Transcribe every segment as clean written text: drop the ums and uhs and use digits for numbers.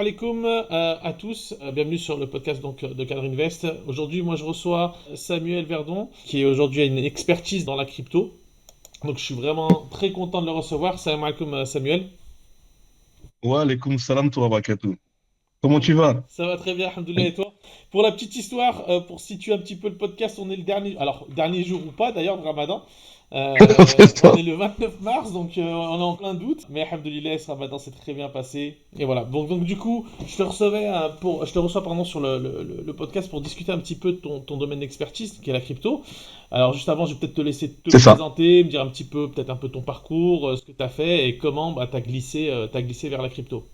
Alaikum à tous, bienvenue sur le podcast de Cadre Invest. Aujourd'hui, moi je reçois Samuel Verdon, qui aujourd'hui a une expertise dans la crypto. Donc je suis vraiment très content de le recevoir. Salam alaikum Samuel. Wa alaikum salam wa barakatuh. Comment tu vas? Ça va très bien, alhamdoulilah, et toi? Pour la petite histoire, pour situer un petit peu le podcast, on est le dernier, alors dernier jour ou pas d'ailleurs de Ramadan. C'est On ça. est le 29 mars, donc on est en plein doute. Mais alhamdoulilah, ce Ramadan s'est très bien passé. Et voilà. Donc du coup, je te reçois pardon sur le podcast pour discuter un petit peu de ton domaine d'expertise, qui est la crypto. Alors juste avant, je vais peut-être te laisser te C'est ça. présenter, me dire un petit peu, peut-être un peu ton parcours, ce que tu as fait et comment t'as glissé vers la crypto.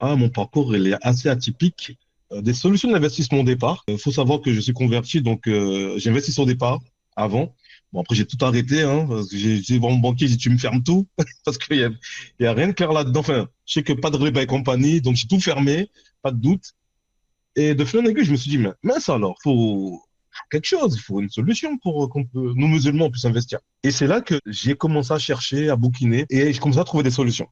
Mon parcours, il est assez atypique. Des solutions d'investissement au départ. Il faut savoir que je suis converti, donc j'investis au départ, avant. Bon, après, j'ai tout arrêté, hein, parce que j'ai dit, bon, mon banquier, j'ai dit, tu me fermes tout, parce qu'il y a rien de clair là-dedans. Enfin, je sais que pas de riba et compagnie, donc j'ai tout fermé, pas de doute. Et de fil en aiguille, je me suis dit, mais mince alors, faut quelque chose, il faut une solution pour nous musulmans, on puisse investir. Et c'est là que j'ai commencé à chercher, à bouquiner, et je commençais à trouver des solutions,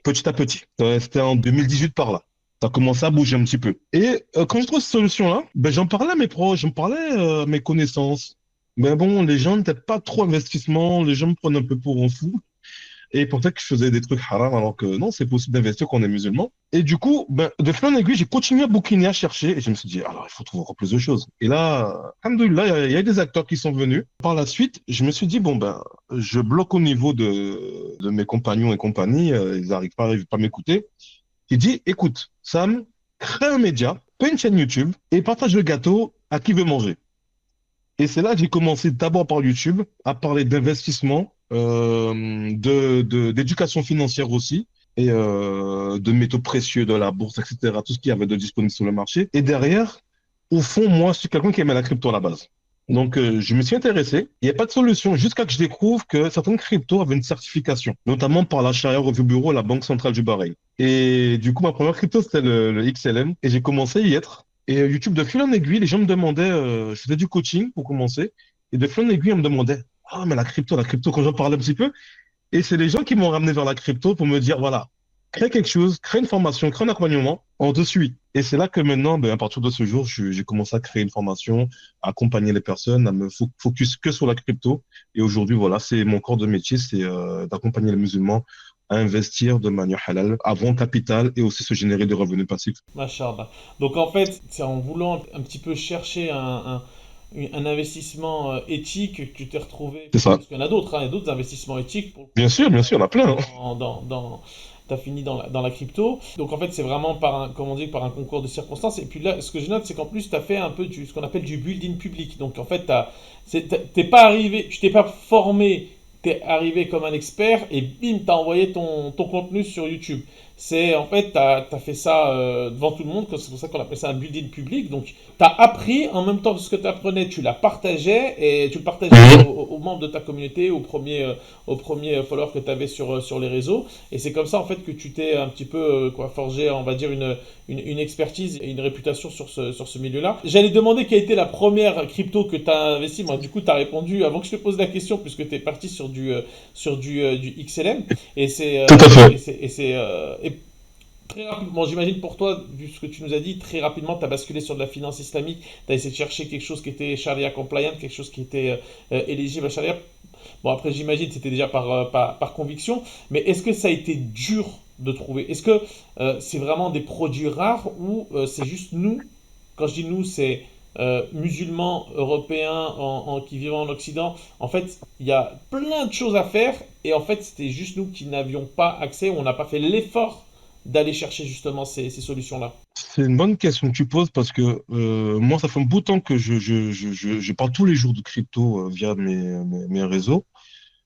petit à petit. C'était en 2018 par là. Ça a commencé à bouger un petit peu. Et quand je trouve cette solution-là, ben, j'en parlais à mes proches, j'en parlais à mes connaissances. Mais bon, les gens n'étaient pas trop investissement, les gens me prenaient un peu pour un fou. Et pensaient que je faisais des trucs haram, alors que non, c'est possible d'investir quand on est musulman. Et du coup, ben, de fil en aiguille, j'ai continué à bouquiner, à chercher, et je me suis dit, alors, il faut trouver encore plus de choses. Et là, alhamdoulilah, il y a des acteurs qui sont venus. Par la suite, je me suis dit, bon, ben, je bloque au niveau de mes compagnons et compagnie, ils arrivent pas à m'écouter. Il dit, écoute, Sam, crée un média, fais une chaîne YouTube, et partage le gâteau à qui veut manger. Et c'est là que j'ai commencé d'abord par YouTube, à parler d'investissement, d'éducation financière aussi, et de métaux précieux, de la bourse, etc., tout ce qu'il y avait de disponible sur le marché. Et derrière, au fond, moi, je suis quelqu'un qui aimait la crypto à la base. Donc, je me suis intéressé. Il n'y a pas de solution jusqu'à que je découvre que certaines cryptos avaient une certification, notamment par la Sharia Review Bureau, la Banque centrale du Bahreïn. Et du coup, ma première crypto, c'était le XLM, et j'ai commencé à y être. Et YouTube, de fil en aiguille, les gens me demandaient, je faisais du coaching pour commencer, et de fil en aiguille, on me demandait, ah, mais la crypto, quand j'en parlais un petit peu, et c'est les gens qui m'ont ramené vers la crypto pour me dire, voilà, crée quelque chose, crée une formation, crée un accompagnement, on te suit. Et c'est là que maintenant, ben, à partir de ce jour, j'ai commencé à créer une formation, à accompagner les personnes, à me focus que sur la crypto. Et aujourd'hui, voilà, c'est mon corps de métier, c'est d'accompagner les musulmans à investir de manière halal, avant capital et aussi se générer des revenus passifs. Machallah. Donc en fait, c'est en voulant un petit peu chercher un investissement éthique que tu t'es retrouvé, C'est ça. parce qu'il y en a d'autres, hein, il y a d'autres investissements éthiques, pour le coup, Bien sûr, il y en a plein, hein. t'as fini dans la crypto. Donc en fait, c'est vraiment comme on dit, par un concours de circonstances. Et puis là, ce que je note, c'est qu'en plus, tu as fait un peu ce qu'on appelle du building public. Donc en fait, t'es pas arrivé, tu t'es pas formé, t'es arrivé comme un expert et bim, t'as envoyé ton contenu sur YouTube. C'est en fait, t'as fait ça devant tout le monde, c'est pour ça qu'on appelle ça un building public. Donc, t'as appris en même temps que ce que tu apprenais, tu l'as partagé et tu le partageais Mhm. aux membres de ta communauté, aux premiers followers que tu avais sur les réseaux. Et c'est comme ça en fait que tu t'es un petit peu forgé, on va dire, une expertise et une réputation sur ce milieu-là. J'allais demander quelle a été la première crypto que tu as investi. Moi, du coup, tu as répondu avant que je te pose la question, puisque tu es parti du XLM. Et c'est. Tout à fait. Et très rapidement, j'imagine pour toi, vu ce que tu nous as dit, très rapidement, tu as basculé sur de la finance islamique. Tu as essayé de chercher quelque chose qui était Sharia compliant, quelque chose qui était éligible à Sharia. Bon, après, j'imagine que c'était déjà par conviction. Mais est-ce que ça a été dur de trouver? Est-ce que c'est vraiment des produits rares ou c'est juste nous? Quand je dis nous, c'est musulmans, européens qui vivent en Occident. En fait, il y a plein de choses à faire. Et en fait, c'était juste nous qui n'avions pas accès, on n'a pas fait l'effort d'aller chercher justement ces solutions-là. C'est une bonne question que tu poses parce que moi, ça fait un bout de temps que je parle tous les jours de crypto via mes réseaux.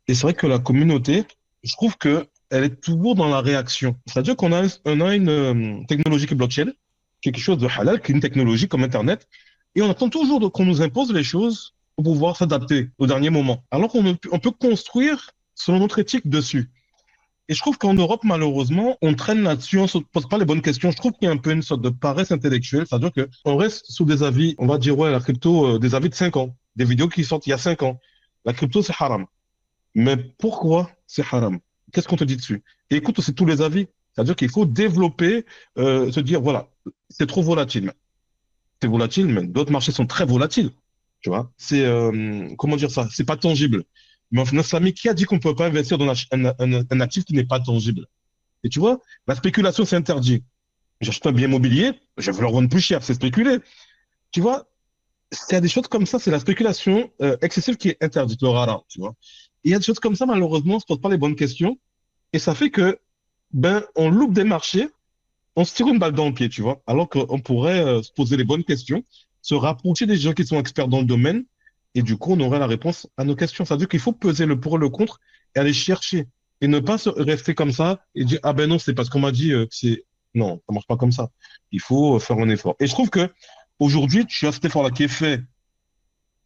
Et c'est vrai que la communauté, je trouve que elle est toujours dans la réaction. C'est-à-dire on a une technologie qui est blockchain, quelque chose de halal, qui est une technologie comme Internet, et on attend toujours qu'on nous impose les choses pour pouvoir s'adapter au dernier moment. Alors on peut construire selon notre éthique dessus. Et je trouve qu'en Europe, malheureusement, on traîne là-dessus, on ne se pose pas les bonnes questions. Je trouve qu'il y a un peu une sorte de paresse intellectuelle. C'est-à-dire qu'on reste sous des avis, on va dire, ouais, la crypto, des avis de 5 ans, des vidéos qui sortent il y a 5 ans. La crypto, c'est haram. Mais pourquoi c'est haram? Qu'est-ce qu'on te dit dessus? Et écoute aussi tous les avis. C'est-à-dire qu'il faut développer, se dire, voilà, c'est trop volatile. C'est volatile, mais d'autres marchés sont très volatiles. Tu vois, c'est, comment dire ça? C'est pas tangible. Mais en finance islamique, qui a dit qu'on ne peut pas investir dans un actif qui n'est pas tangible? Et tu vois, la spéculation, c'est interdit. J'achète un bien immobilier, je vais le revendre plus cher, c'est spéculer. Tu vois, il y a des choses comme ça, c'est la spéculation excessive qui est interdite, le rara, tu vois. Et il y a des choses comme ça, malheureusement, on ne se pose pas les bonnes questions. Et ça fait que, ben, on loupe des marchés, on se tire une balle dans le pied, tu vois. Alors qu'on pourrait se poser les bonnes questions, se rapprocher des gens qui sont experts dans le domaine, et du coup, on aurait la réponse à nos questions. Ça veut dire qu'il faut peser le pour et le contre et aller chercher. Et ne pas rester comme ça et dire, ah ben non, c'est parce qu'on m'a dit que c'est. Non, ça marche pas comme ça. Il faut faire un effort. Et je trouve que aujourd'hui, tu as cet effort-là qui est fait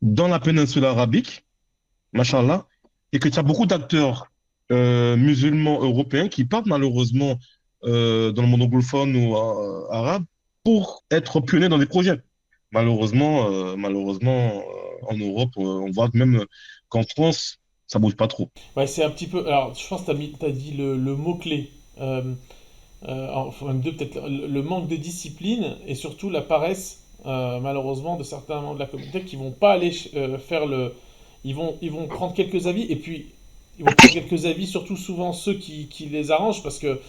dans la péninsule arabique, machallah, et que tu as beaucoup d'acteurs musulmans européens qui partent malheureusement dans le monde anglophone ou arabe pour être pionniers dans des projets. Malheureusement, en Europe, on voit que même qu'en France, ça bouge pas trop. Ouais, c'est un petit peu. Alors, je pense que tu as dit le mot-clé. Enfin, même deux, peut-être. Le manque de discipline et surtout la paresse, malheureusement, de certains membres de la communauté qui vont pas aller faire le. Ils vont prendre quelques avis et puis ils vont prendre quelques avis, surtout souvent ceux qui les arrangent parce que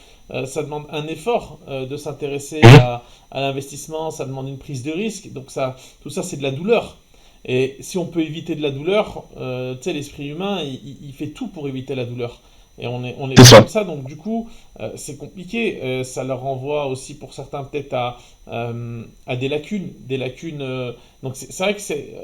ça demande un effort de s'intéresser à l'investissement, ça demande une prise de risque. Donc, ça, tout ça, c'est de la douleur. Et si on peut éviter de la douleur, tu sais, l'esprit humain, il fait tout pour éviter la douleur. Et on est C'est pas ça. comme ça, donc du coup, c'est compliqué. Ça leur renvoie aussi pour certains peut-être à des lacunes. Des lacunes donc c'est vrai que c'est.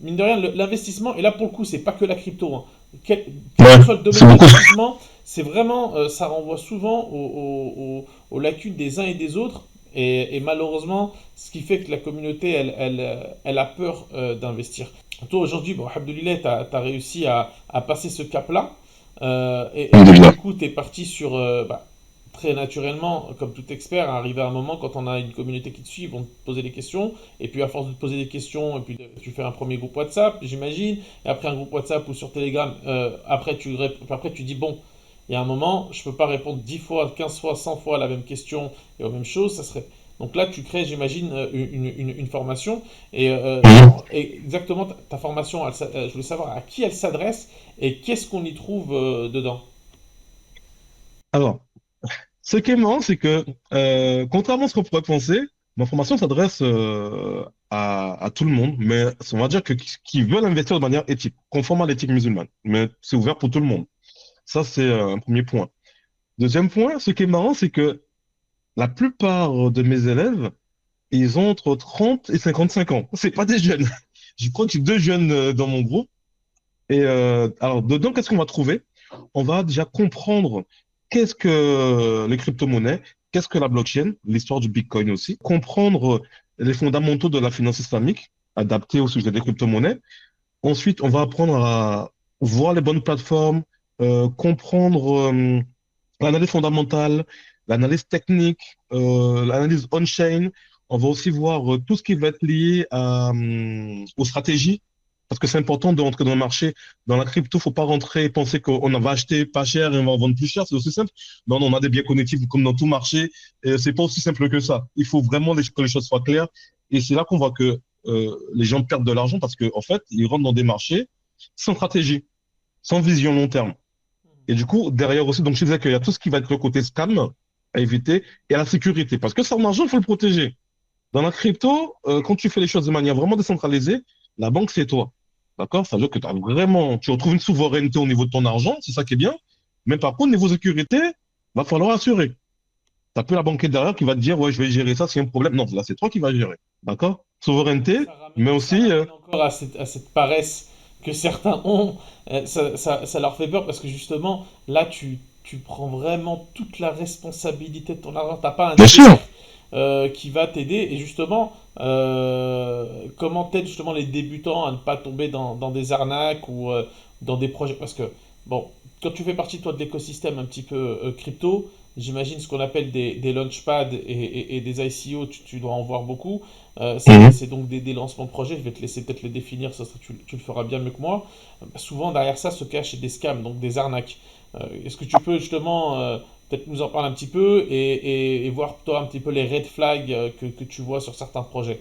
Mine de rien, l'investissement, et là pour le coup, c'est pas que la crypto, hein. Quel Ouais, que soit le domaine c'est beaucoup. d'investissement, c'est vraiment. Ça renvoie souvent aux lacunes des uns et des autres. Et malheureusement, ce qui fait que la communauté, elle a peur d'investir. Toi, aujourd'hui, bon, Alhamdoulilah, tu as réussi à passer ce cap-là. Et donc, Alhamdulillah. du coup, tu es parti sur, très naturellement, comme tout expert, arrivé à un moment, quand on a une communauté qui te suit, ils vont te poser des questions. Et puis, à force de te poser des questions, et puis tu fais un premier groupe WhatsApp, j'imagine. Et après, un groupe WhatsApp ou sur Telegram. Après, tu dis, bon, il y a un moment, je ne peux pas répondre 10 fois, 15 fois, 100 fois à la même question et aux mêmes choses. Ça serait. Donc là, tu crées, j'imagine, une formation. Et exactement, ta formation, je voulais savoir à qui elle s'adresse et qu'est-ce qu'on y trouve dedans. Alors, ce qui est marrant, c'est que, contrairement à ce qu'on pourrait penser, ma formation s'adresse à tout le monde, mais on va dire que qui veulent investir de manière éthique, conforme à l'éthique musulmane. Mais c'est ouvert pour tout le monde. Ça, c'est un premier point. Deuxième point, ce qui est marrant, c'est que la plupart de mes élèves, ils ont entre 30 et 55 ans. C'est pas des jeunes. Je crois que j'ai deux jeunes dans mon groupe. Et alors, dedans, qu'est-ce qu'on va trouver? On va déjà comprendre qu'est-ce que les crypto-monnaies, qu'est-ce que la blockchain, l'histoire du Bitcoin aussi, comprendre les fondamentaux de la finance islamique, adaptés au sujet des crypto-monnaies. Ensuite, on va apprendre à voir les bonnes plateformes, comprendre l'analyse fondamentale, l'analyse technique, l'analyse on-chain. On va aussi voir tout ce qui va être lié aux stratégies, parce que c'est important de rentrer dans le marché. Dans la crypto, faut pas rentrer et penser qu'on va acheter pas cher et on va en vendre plus cher. C'est aussi simple. Non, non, on a des biais cognitifs comme dans tout marché. Et c'est pas aussi simple que ça. Il faut vraiment que les choses soient claires. Et c'est là qu'on voit que les gens perdent de l'argent parce qu'en fait, ils rentrent dans des marchés sans stratégie, sans vision long terme. Et du coup, derrière aussi, donc je disais qu'il y a tout ce qui va être le côté scam à éviter et à la sécurité. Parce que son argent, il faut le protéger. Dans la crypto, quand tu fais les choses de manière vraiment décentralisée, la banque, c'est toi. D'accord? Ça veut dire que tu retrouves une souveraineté au niveau de ton argent, c'est ça qui est bien. Mais par contre, niveau sécurité, va falloir assurer. T'as plus la banque qui est derrière qui va te dire, ouais, je vais gérer ça s'il y a un problème. Non, là, c'est toi qui vas gérer. D'accord? Souveraineté, mais Et ça aussi, ramène encore à cette paresse que certains ont. Ça leur fait peur parce que justement, là, tu prends vraiment toute la responsabilité de ton argent. T'as pas un bien sûr. tiers qui va t'aider. Et justement, comment t'aides justement les débutants à ne pas tomber dans des arnaques ou dans des projets. Parce que, bon, quand tu fais partie, toi, de l'écosystème un petit peu crypto, j'imagine ce qu'on appelle des launchpads et des ICO, tu dois en voir beaucoup. Mhm. C'est donc des lancements de projets. Je vais te laisser peut-être le définir, tu le feras bien mieux que moi. Souvent, derrière ça se cachent des scams, donc des arnaques. Est-ce que tu peux justement peut-être nous en parler un petit peu et voir toi un petit peu les red flags que tu vois sur certains projets.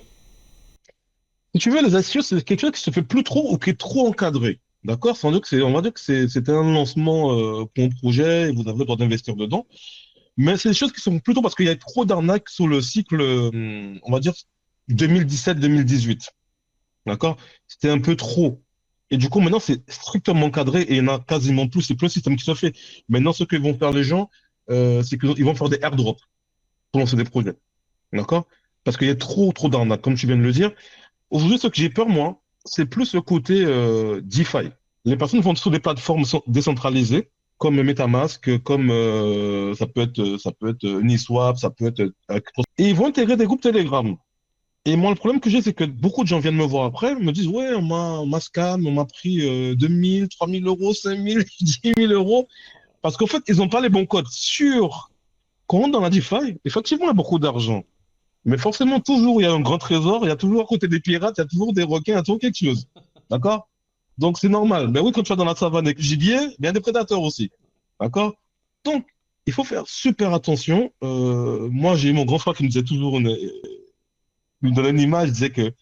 Si tu veux, les astuces, c'est quelque chose qui se fait plus trop ou qui est trop encadré. D'accord? On va dire que c'est un lancement pour un projet et vous avez le droit d'investir dedans. Mais c'est des choses qui sont plutôt parce qu'il y a trop d'arnaques sur le cycle, on va dire, 2017-2018. D'accord? C'était un peu trop. Et du coup, maintenant, c'est strictement encadré et il y en a quasiment plus. C'est plus le système qui se fait. Maintenant, ce que vont faire les gens, c'est qu'ils vont faire des airdrops pour lancer des projets. D'accord? Parce qu'il y a trop d'arnaques, comme tu viens de le dire. Aujourd'hui, ce que j'ai peur, moi, c'est plus le côté DeFi. Les personnes vont sur des plateformes décentralisées, comme MetaMask, comme ça peut être Uniswap, ça peut être et ils vont intégrer des groupes Telegram. Et moi, le problème que j'ai, c'est que beaucoup de gens viennent me voir après, me disent, ouais, on m'a scam, on m'a pris 2000, 3000 euros, 5000, 10 000 euros, parce qu'en fait, ils n'ont pas les bons codes. Sur quand on rentre dans la DeFi, effectivement, il y a beaucoup d'argent. Mais forcément, toujours, il y a un grand trésor, il y a toujours à côté des pirates, il y a toujours des requins, il y a toujours quelque chose. D'accord? Donc, c'est normal. Mais oui, quand tu vas dans la savane avec le gibier, il y a des prédateurs aussi. D'accord? Donc, il faut faire super attention. Moi, j'ai eu mon grand frère qui me disait toujours, il me donnait une image, il disait que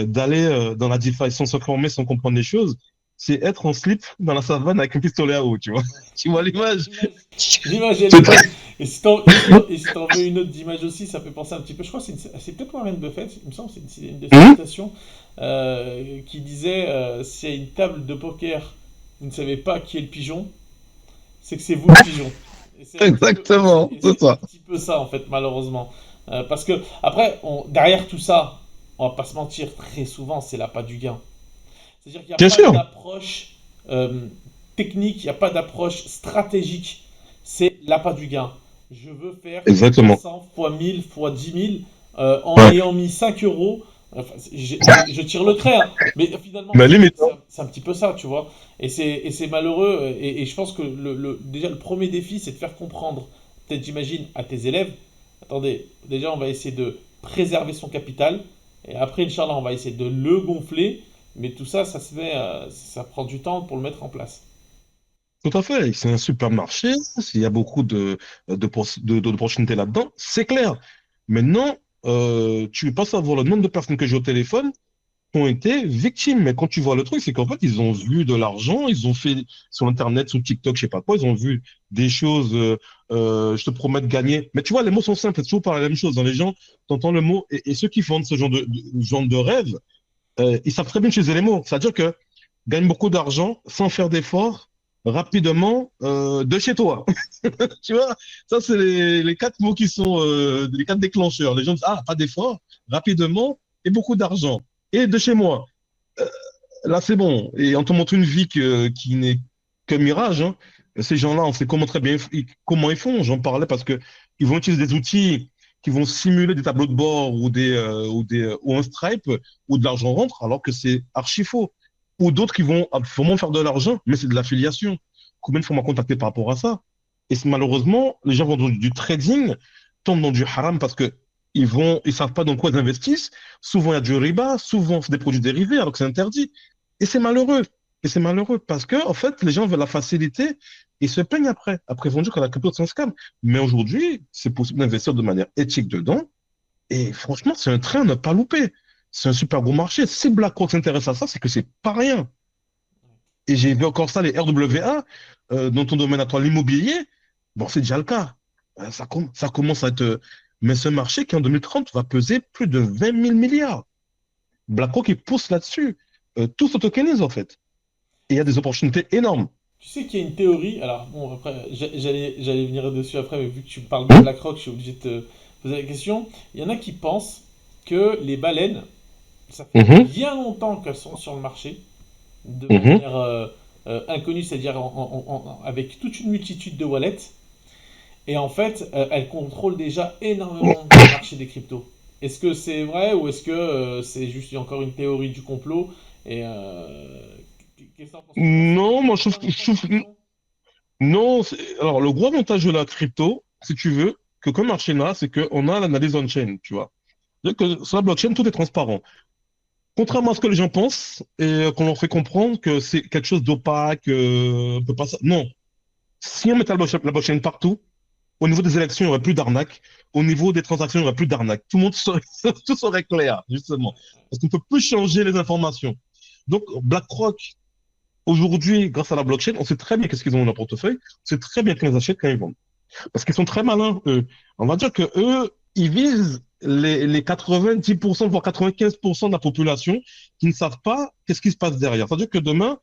d'aller dans la DeFi sans se former, sans comprendre les choses, c'est être en slip dans la savane avec un pistolet à eau, tu vois. Tu vois l'image? L'image, l'image, elle C'est est très... bonne. Et si t'en veux une autre d'image aussi, ça fait penser un petit peu. Je crois que c'est peut-être Warren Buffett, il me semble, c'est une de ses Mhm. citations, qui disait s'il y a une table de poker, vous ne savez pas qui est le pigeon, c'est que c'est vous le pigeon. Et c'est un petit peu, et c'est, Exactement, et c'est c'est un ça. petit peu ça, en fait, malheureusement. Parce que, après, derrière tout ça, on va pas se mentir, très souvent, c'est l'appât du gain. C'est-à-dire qu'il n'y a Bien pas sûr. d'approche technique, il n'y a pas d'approche stratégique. C'est l'appât du gain. Je veux faire fois Exactement. 100, fois 1000, fois 10 000 en Ouais. ayant mis 5 euros. Enfin, je tire le trait, hein, mais finalement, Mais c'est limite, c'est un, c'est un petit peu ça, tu vois. Et c'est malheureux. Et je pense que déjà, le premier défi, c'est de faire comprendre, peut-être j'imagine, à tes élèves, attendez, déjà, on va essayer de préserver son capital. Et après, Inch'Allah, on va essayer de le gonfler. Mais tout ça, ça prend du temps pour le mettre en place. tout à fait. C'est un supermarché. Il y a beaucoup d'opportunités là-dedans. C'est clair. Maintenant, tu ne veux pas savoir le nombre de personnes que j'ai au téléphone qui ont été victimes. Mais quand tu vois le truc, c'est qu'en fait, ils ont vu de l'argent, ils ont fait sur Internet, sur TikTok, je sais pas quoi, ils ont vu des choses, je te promets de gagner. Mais tu vois, les mots sont simples, c'est toujours par la même chose. Dans les gens, tu entends le mot, et ceux qui vendent ce genre de rêve, ils savent très bien utiliser les mots. C'est-à-dire que gagne beaucoup d'argent sans faire d'efforts, rapidement, de chez toi. Tu vois, ça, c'est les quatre mots qui sont les quatre déclencheurs. Les gens disent, ah, pas d'efforts, rapidement et beaucoup d'argent. Et de chez moi. Euh, Là, c'est bon. Et on te montre une vie qui n'est qu'un mirage, hein. Ces gens-là, on sait comment très bien comment ils font. J'en parlais parce que ils vont utiliser des outils qui vont simuler des tableaux de bord ou un Stripe où de l'argent rentre, alors que c'est archi faux. Ou d'autres qui vont vraiment faire de l'argent, mais c'est de l'affiliation. Combien de fois on m'a contacté par rapport à ça? Et malheureusement, les gens vont dans du trading, tombent dans du haram parce que ils savent pas dans quoi ils investissent. Souvent, il y a du riba, souvent, c'est des produits dérivés, alors que c'est interdit. Et c'est malheureux. Et c'est malheureux parce que, en fait, les gens veulent la facilité et se plaignent après. Après, ils vont dire que la crypto, c'est un scam. Mais aujourd'hui, c'est possible d'investir de manière éthique dedans. Et franchement, c'est un train à ne pas louper. C'est un super gros marché. Si BlackRock s'intéresse à ça, c'est que c'est pas rien. Et j'ai vu encore ça, les RWA, dans ton domaine à toi, l'immobilier. Bon, c'est déjà le cas. Ça commence à être. Mais ce marché qui, en 2030, va peser plus de 20 000 milliards. BlackRock, il pousse là-dessus. Tout se tokenise, en fait. Et il y a des opportunités énormes. Tu sais qu'il y a une théorie, alors bon, après, j'allais venir dessus après, mais vu que tu parles de Hum, BlackRock, je suis obligé de te poser la question. Il y en a qui pensent que les baleines, ça fait mhm, bien longtemps qu'elles sont sur le marché, de mhm. manière inconnue, c'est-à-dire avec toute une multitude de wallets, et en fait, elles contrôlent déjà énormément du marché des cryptos. Est-ce que c'est vrai ou est-ce que c'est juste encore une théorie du complot? Et qu'est-ce que t'en penses? Tu penses que Non, ça moi, fait bien longtemps je qu'ils y trouve- sont? non. Alors, le gros avantage de la crypto, si tu veux, que comme marché là, c'est qu'on a l'analyse on-chain, tu vois. C'est-à-dire que sur la blockchain, tout est transparent. Contrairement à ce que les gens pensent et qu'on leur fait comprendre que c'est quelque chose d'opaque, on peut pas ça. Non. Si on met la blockchain partout, Au niveau des élections, il n'y aurait plus d'arnaque. Au niveau des transactions, il n'y aurait plus d'arnaque. Tout le monde serait, tout serait clair, justement. Parce qu'on ne peut plus changer les informations. Donc, BlackRock, aujourd'hui, grâce à la blockchain, on sait très bien qu'est-ce qu'ils ont dans leur portefeuille. On sait très bien quand ils achètent, quand ils vendent. Parce qu'ils sont très malins, eux. On va dire que eux, ils visent les 90%, voire 95% de la population qui ne savent pas qu'est-ce qui se passe derrière. C'est-à-dire que demain,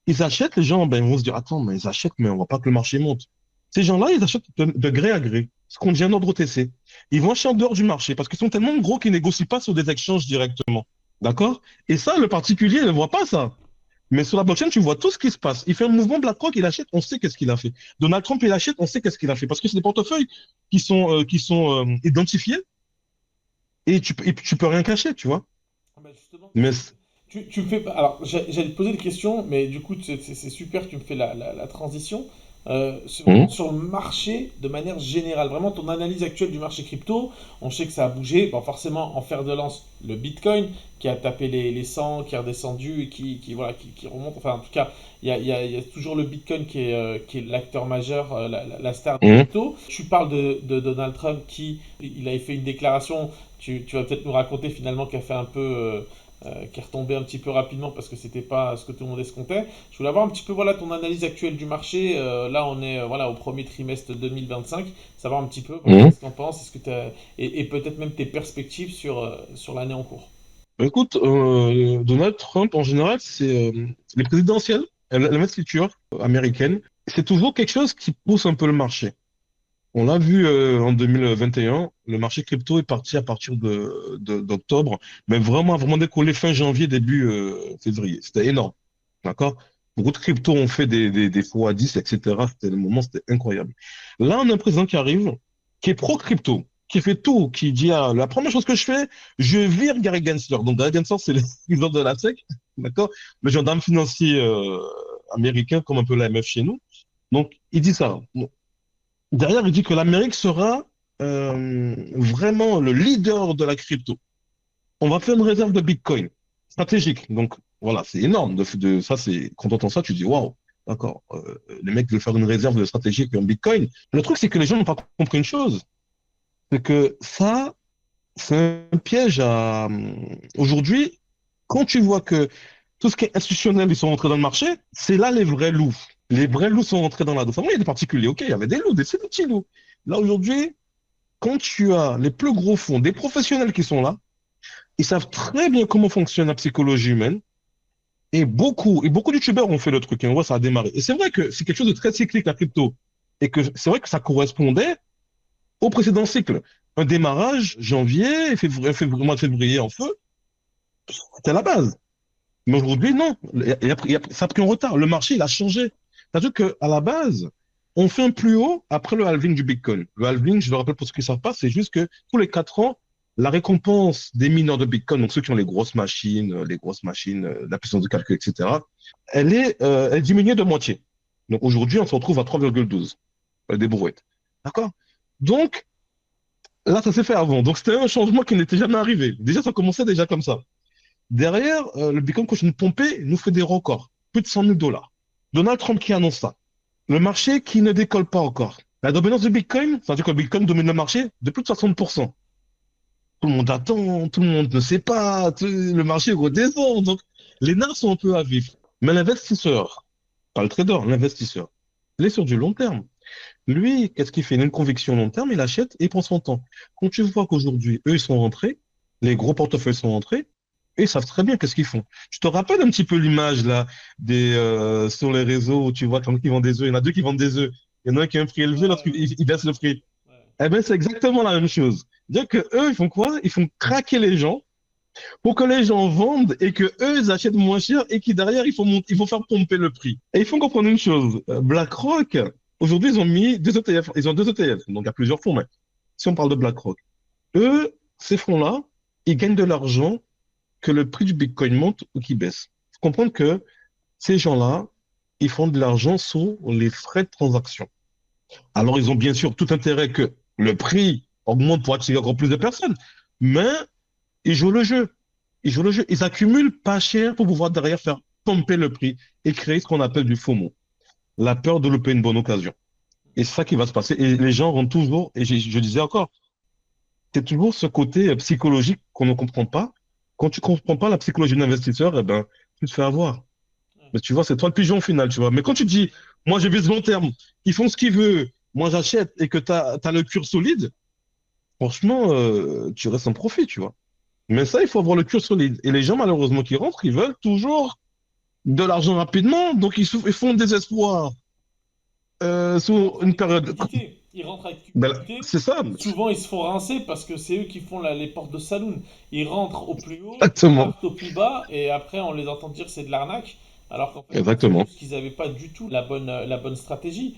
ils achètent, les gens, ben, ils vont se dire, attends, mais ils achètent, mais on voit pas que le marché monte. Ces gens-là, ils achètent de gré à gré, ce qu'on dit un ordre OTC. Ils vont acheter en dehors du marché parce qu'ils sont tellement gros qu'ils négocient pas sur des exchanges directement. D'accord? Et ça, le particulier ne voit pas ça. Mais sur la blockchain, tu vois tout ce qui se passe. Il fait un mouvement BlackRock, il achète, on sait qu'est-ce qu'il a fait. Donald Trump, il achète, on sait qu'est-ce qu'il a fait. Parce que c'est des portefeuilles qui sont identifiés et tu peux rien cacher, tu vois. Ah bah justement, Mais tu me fais pas. Alors, j'allais te poser des questions, mais du coup, c'est super, tu me fais la transition. Vraiment Hum, sur le marché de manière générale, vraiment ton analyse actuelle du marché crypto, on sait que ça a bougé. Bon, forcément, en fer de lance, le Bitcoin qui a tapé les 100, qui est redescendu et voilà, qui remonte. Enfin, en tout cas, il y a toujours le Bitcoin qui est l'acteur majeur, la star des hum. cryptos. Tu parles de Donald Trump qui il avait fait une déclaration. Tu vas peut-être nous raconter finalement qui a fait un peu. Qui est retombé un petit peu rapidement parce que c'était pas ce que tout le monde escomptait. Je voulais avoir un petit peu voilà ton analyse actuelle du marché. Là, on est voilà au premier trimestre 2025. Savoir un petit peu voilà, Hum. qu'est-ce que tu en penses, est-ce que et peut-être même tes perspectives sur l'année en cours. Écoute, Donald Trump, en général, c'est les présidentielles, l'investiture américaine, c'est toujours quelque chose qui pousse un peu le marché. On l'a vu en 2021, le marché crypto est parti à partir d'octobre, mais vraiment décollé fin janvier, début février. C'était énorme. D'accord? Beaucoup de cryptos ont fait des fois 10, etc. C'était le moment, c'était incroyable. Là, on a un président qui arrive, qui est pro-crypto, qui fait tout, qui dit, ah, la première chose que je fais, je vire Gary Gensler. Donc, Gary Gensler, c'est le président de la SEC, d'accord? Le gendarme financier américain, comme un peu l'AMF chez nous. Donc, il dit ça. Derrière, il dit que l'Amérique sera vraiment le leader de la crypto. On va faire une réserve de Bitcoin stratégique. Donc, voilà, c'est énorme. Ça, c'est, quand on entend ça, tu dis, waouh, d'accord, les mecs veulent faire une réserve de stratégique en Bitcoin. Le truc, c'est que les gens n'ont pas compris une chose. C'est que ça, c'est un piège à. Aujourd'hui, quand tu vois que tout ce qui est institutionnel, ils sont rentrés dans le marché, c'est là les vrais loups. Les vrais loups sont rentrés dans la douce. Avant, il y a des particuliers, ok, il y avait des loups, des petits loups. Là, aujourd'hui, quand tu as les plus gros fonds, des professionnels qui sont là, ils savent très bien comment fonctionne la psychologie humaine. Et beaucoup de youtubeurs ont fait le truc. Et on voit, ça a démarré. Et c'est vrai que c'est quelque chose de très cyclique, la crypto. Et que c'est vrai que ça correspondait au précédent cycle. Un démarrage, janvier, mois de février en feu, c'était la base. Mais aujourd'hui, non. Ça a pris en retard. Le marché, il a changé. C'est-à-dire qu'à la base, on fait un plus haut après le halving du Bitcoin. Le halving, je le rappelle pour ceux qui ne savent pas, c'est juste que tous les 4 ans, la récompense des mineurs de Bitcoin, donc ceux qui ont les grosses machines, la puissance de calcul, etc., elle diminue de moitié. Donc aujourd'hui, on se retrouve à 3,12 des brouettes. D'accord? Donc, là, ça s'est fait avant. Donc, c'était un changement qui n'était jamais arrivé. Déjà, ça commençait déjà comme ça. Derrière, le Bitcoin continue de pomper, nous fait des records. Plus de 100 000 dollars. Donald Trump qui annonce ça. Le marché qui ne décolle pas encore. La dominance du Bitcoin, c'est-à-dire que le Bitcoin domine le marché de plus de 60%. Tout le monde attend, tout le monde ne sait pas, le marché redescend. Donc, les nerfs sont un peu à vif. Mais l'investisseur, pas le trader, l'investisseur, il est sur du long terme. Lui, qu'est-ce qu'il fait? Il a une conviction long terme, il achète et il prend son temps. Quand tu vois qu'aujourd'hui, eux, ils sont rentrés, les gros portefeuilles sont rentrés, et ils savent très bien qu'est-ce qu'ils font. Je te rappelle un petit peu l'image là sur les réseaux où tu vois quand ils vendent des œufs, il y en a deux qui vendent des œufs. Il y en a un qui a un prix élevé, l'autre Ouais, il baisse le prix. ouais. Eh bien, c'est exactement la même chose. C'est-à-dire que eux, ils font quoi? Ils font craquer les gens pour que les gens vendent et que eux, ils achètent moins cher et qui derrière, il faut faire pomper le prix. Et il faut comprendre une chose. BlackRock, aujourd'hui, ils ont mis deux ETF. Ils ont deux ETF. Donc, il y a plusieurs fonds, mais si on parle de BlackRock, eux, ces fonds-là, ils gagnent de l'argent que le prix du Bitcoin monte ou qu'il baisse. Il faut comprendre que ces gens-là, ils font de l'argent sur les frais de transaction. Alors, ils ont bien sûr tout intérêt que le prix augmente pour attirer encore plus de personnes, mais ils jouent le jeu. Ils jouent le jeu. Ils accumulent pas cher pour pouvoir derrière faire pomper le prix et créer ce qu'on appelle du FOMO, la peur de louper une bonne occasion. Et c'est ça qui va se passer. Et les gens vont toujours, et je disais encore, c'est toujours ce côté psychologique qu'on ne comprend pas. Quand tu comprends pas la psychologie de l'investisseur, eh ben, tu te fais avoir. Ouais. Mais tu vois, c'est toi le pigeon au final, tu vois. Mais quand tu dis, moi, je vise long terme, ils font ce qu'ils veulent, moi, j'achète, et que tu as le cure solide, franchement, tu restes en profit, tu vois. Mais ça, il faut avoir le cure solide. Et les gens, malheureusement, qui rentrent, ils veulent toujours de l'argent rapidement, donc ils font des espoirs Ils sur rentrent une avec période. cupidité. Ils rentrent avec Ben, cupidité. c'est ça, Souvent, ils se font rincer parce que c'est eux qui font les portes de saloon. Ils rentrent au plus haut, ils exactement. partent au plus bas, et après, on les entend dire c'est de l'arnaque. Alors qu'en fait, c'est Exactement. juste qu'ils n'avaient pas du tout la bonne stratégie.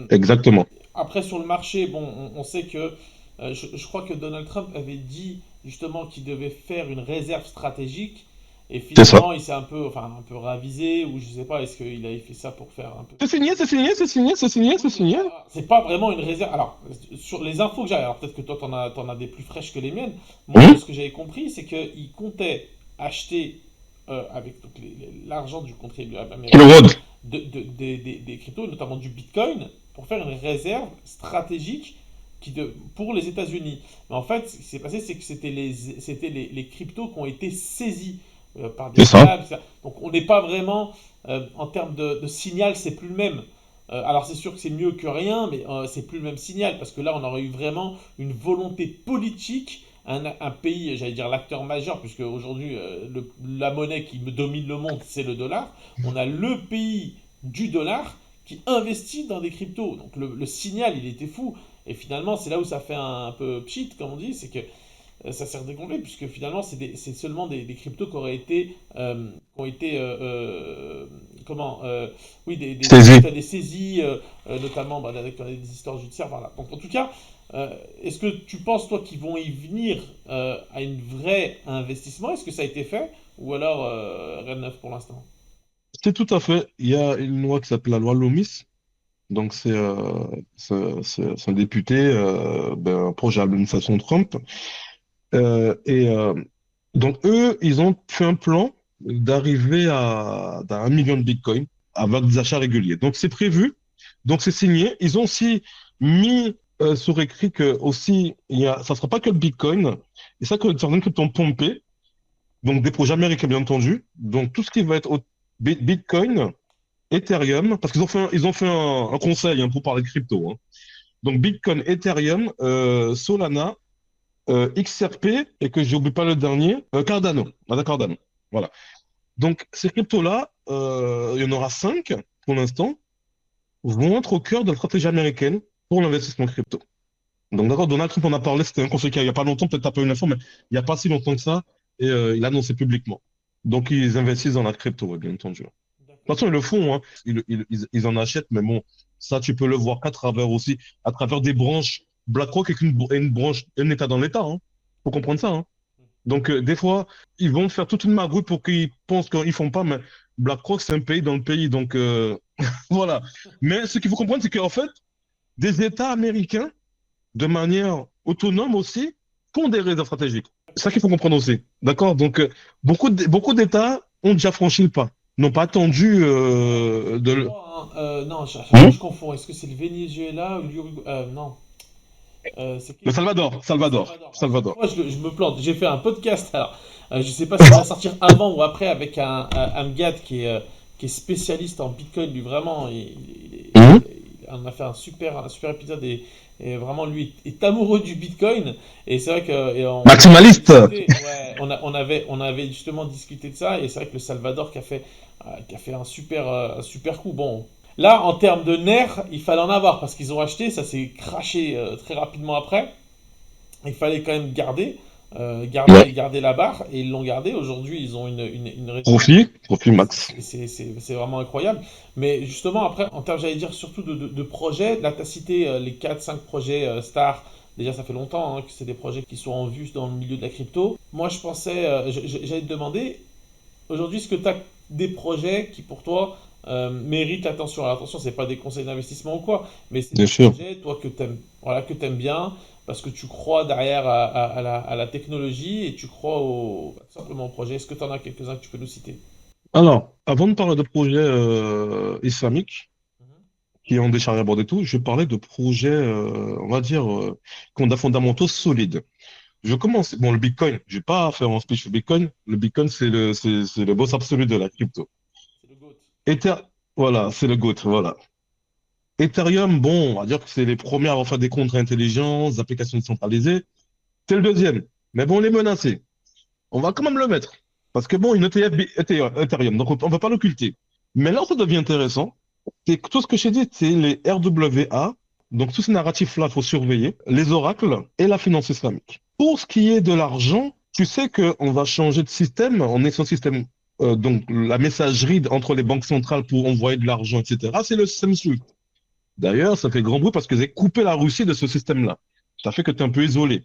Exactement. Après, sur le marché, bon, on sait que je crois que Donald Trump avait dit justement qu'il devait faire une réserve stratégique. Et C'est ça. finalement, il s'est un peu ravisé, ou je sais pas, est-ce qu'il avait fait ça pour faire un peu. C'est signé, c'est signé, c'est signé, c'est signé, c'est Oui, mais signé. c'est pas vraiment une réserve. Alors, sur les infos que j'ai, alors peut-être que toi t'en as des plus fraîches que les miennes. Moi, de Hum. ce que j'avais compris, c'est qu'il comptait acheter avec donc, l'argent du contribuable américain Kilowatt. des cryptos, notamment du Bitcoin, pour faire une réserve stratégique pour les États-Unis. Mais en fait, ce qui s'est passé, c'est que c'était les cryptos qui ont été saisis par des C'est ça. scams, etc. Donc, on n'est pas vraiment, en termes de signal, c'est plus le même. Alors c'est sûr que c'est mieux que rien, mais c'est plus le même signal, parce que là on aurait eu vraiment une volonté politique, un pays, j'allais dire l'acteur majeur, puisque aujourd'hui la monnaie qui domine le monde c'est le dollar. On a le pays du dollar qui investit dans des cryptos. Donc le signal il était fou. Et finalement c'est là où ça fait un peu pchit, comme on dit, c'est que ça s'est redécompté, puisque finalement c'est seulement des cryptos qui ont été comment oui suite Saisie. à des saisies, notamment bah, avec des histoires judiciaires. Voilà. Donc en tout cas, est-ce que tu penses toi qu'ils vont y venir à une vraie investissement? Est-ce que ça a été fait, ou alors rien de neuf pour l'instant? C'est tout à fait. Il y a une loi qui s'appelle la loi Lomis. Donc, c'est un député, ben, proche de l'administration Trump. Et donc, eux, ils ont fait un plan d'arriver à 1 million de Bitcoin avec des achats réguliers. Donc, c'est prévu. Donc, c'est signé. Ils ont aussi mis sur écrit que aussi, ça ne sera pas que le Bitcoin. Et ça, que certaines cryptos pompées. Donc, des projets américains, bien entendu. Donc, tout ce qui va être Bitcoin, Ethereum, parce ils ont fait un conseil, hein, pour parler de crypto, hein. Donc, Bitcoin, Ethereum, Solana, XRP, et que j'oublie pas le dernier, Cardano. Cardano. Voilà. Donc, ces cryptos-là, il y en aura 5 pour l'instant, vont être au cœur de la stratégie américaine pour l'investissement crypto. Donc, d'accord, Donald Trump en a parlé, c'était un conseil il n'y a pas longtemps, peut-être t'as pas eu l'info, mais il n'y a pas si longtemps que ça, et il a annoncé publiquement. Donc, ils investissent dans la crypto, ouais, bien entendu. De toute D'accord. façon, ils le font, hein. Ils en achètent, mais bon, ça, tu peux le voir qu'à travers aussi, à travers des branches. BlackRock est une branche, un État dans l'État, hein. Faut comprendre ça, hein. Donc, des fois, ils vont faire toute une magouille pour qu'ils pensent qu'ils font pas, mais BlackRock, c'est un pays dans le pays. Donc, voilà. Mais ce qu'il faut comprendre, c'est qu'en fait, des États américains, de manière autonome aussi, font des réserves stratégiques. C'est ça D'accord. qu'il faut comprendre aussi. D'accord? Donc, beaucoup d'États ont déjà franchi le pas, n'ont pas attendu Je crois, hein, non, à chaque fois Hmm. je confonds. Est-ce que c'est le Venezuela ou l'Uruguay? Non. C'est Le quel pays? Salvador, Le Salvador, Salvador. À chaque Salvador. fois, je me plante. J'ai fait un podcast. Alors, je sais pas s'il va sortir avant ou après avec un Amgad qui est spécialiste en Bitcoin. Lui, vraiment, Hmm. on a fait un super épisode, et vraiment, lui est amoureux du Bitcoin. Et c'est vrai que on avait Maximaliste. discuté. Ouais, on avait justement discuté de ça. Et c'est vrai que le Salvador qui a fait un super coup. Bon, là, en termes de nerfs, il fallait en avoir parce qu'ils ont acheté, ça s'est craché très rapidement après. Il fallait quand même Ouais. garder la barre, et ils l'ont gardé. Aujourd'hui, ils ont une réserve. Profit max. C'est vraiment incroyable. Mais justement, après, en termes, j'allais dire surtout de projets, là, tu as cité les 4-5 projets stars. Déjà, ça fait longtemps hein, que c'est des projets qui sont en vue dans le milieu de la crypto. Moi, je pensais, j'allais te demander, aujourd'hui, est-ce que tu as des projets qui, pour toi, méritent l'attention? Alors, attention, c'est pas des conseils d'investissement ou quoi, mais c'est Bien des sûr. projets, toi, que tu aimes, voilà, que t'aimes bien, parce que tu crois derrière à la technologie, et tu crois tout simplement au projet. Est-ce que tu en as quelques-uns que tu peux nous citer? Alors, avant de parler de projet islamique, Mhm. qui ont des charrières et tout. Je parlais de projets, on va dire, qui ont des fondamentaux solides. Je commence. Bon, le Bitcoin, je vais pas faire un speech sur Bitcoin. Le Bitcoin, c'est le boss absolu de la crypto. C'est le GOAT. Ether, voilà, c'est le GOAT, voilà. Ethereum, bon, on va dire que c'est les premiers à avoir fait des contre-intelligents, des applications décentralisées. C'est le deuxième. Mais bon, on est menacé. On va quand même le mettre. Parce que bon, une ETF Ethereum, donc on ne peut pas l'occulter. Mais là où ça devient intéressant, c'est que tout ce que j'ai dit, c'est les RWA, donc tous ces narratifs-là, il faut surveiller, les oracles et la finance islamique. Pour ce qui est de l'argent, tu sais qu'on va changer de système, on est sur un système, donc la messagerie entre les banques centrales pour envoyer de l'argent, etc., c'est le système SWIFT. D'ailleurs, ça fait grand bruit parce qu'ils avaient coupé la Russie de ce système-là. Ça fait que tu es un peu isolé.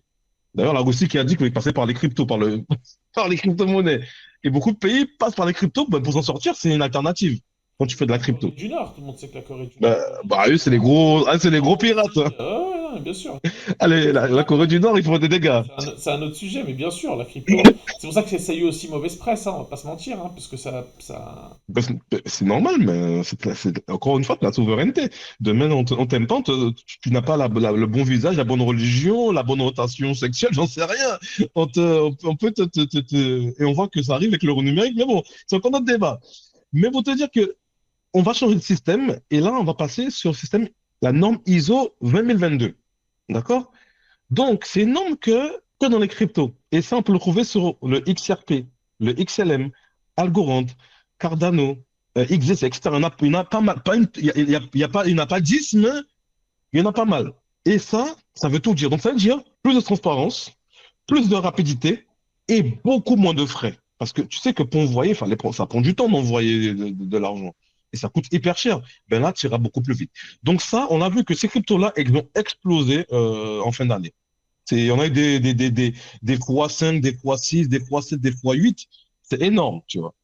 D'ailleurs, la Russie qui a dit qu'il passait par les cryptos, par les crypto-monnaies. Et beaucoup de pays passent par les cryptos, ben, pour s'en sortir, c'est une alternative quand tu fais de la La Corée crypto. du Nord, tout le monde sait que la Corée du Nord Ben, bah, eux, c'est les gros pirates, hein. aussi. Ah ouais, non, bien sûr. Allez, la Corée du Nord, ils font des dégâts. C'est un autre sujet, mais bien sûr, la crypto. C'est pour ça que ça a eu aussi mauvaise presse, hein, on va pas se mentir, hein, parce que ça... Ben, c'est normal, mais encore une fois la souveraineté. Demain, on t'aime pas, tu n'as pas le bon visage, la bonne religion, la bonne orientation sexuelle, j'en sais rien. On peut et on voit que ça arrive avec l'euro numérique, mais bon, c'est encore notre débat. Mais pour te dire que on va changer de système, et là, on va passer sur le système, la norme ISO 20022. D'accord? Donc, c'est une norme que dans les cryptos. Et ça, on peut le trouver sur le XRP, le XLM, Algorand, Cardano, XDC, etc. Il y en a pas mal. Il y en a pas 10, mais il y en a pas mal. Et ça veut tout dire. Donc, ça veut dire plus de transparence, plus de rapidité et beaucoup moins de frais. Parce que tu sais que pour envoyer, ça prend du temps d'envoyer de l'argent. Et ça coûte hyper cher. Ben là, tu iras beaucoup plus vite. Donc ça, on a vu que ces cryptos-là, ils ont explosé en fin d'année. On a eu des fois 5, des fois 6, des fois 7, des fois 8. C'est énorme, tu vois.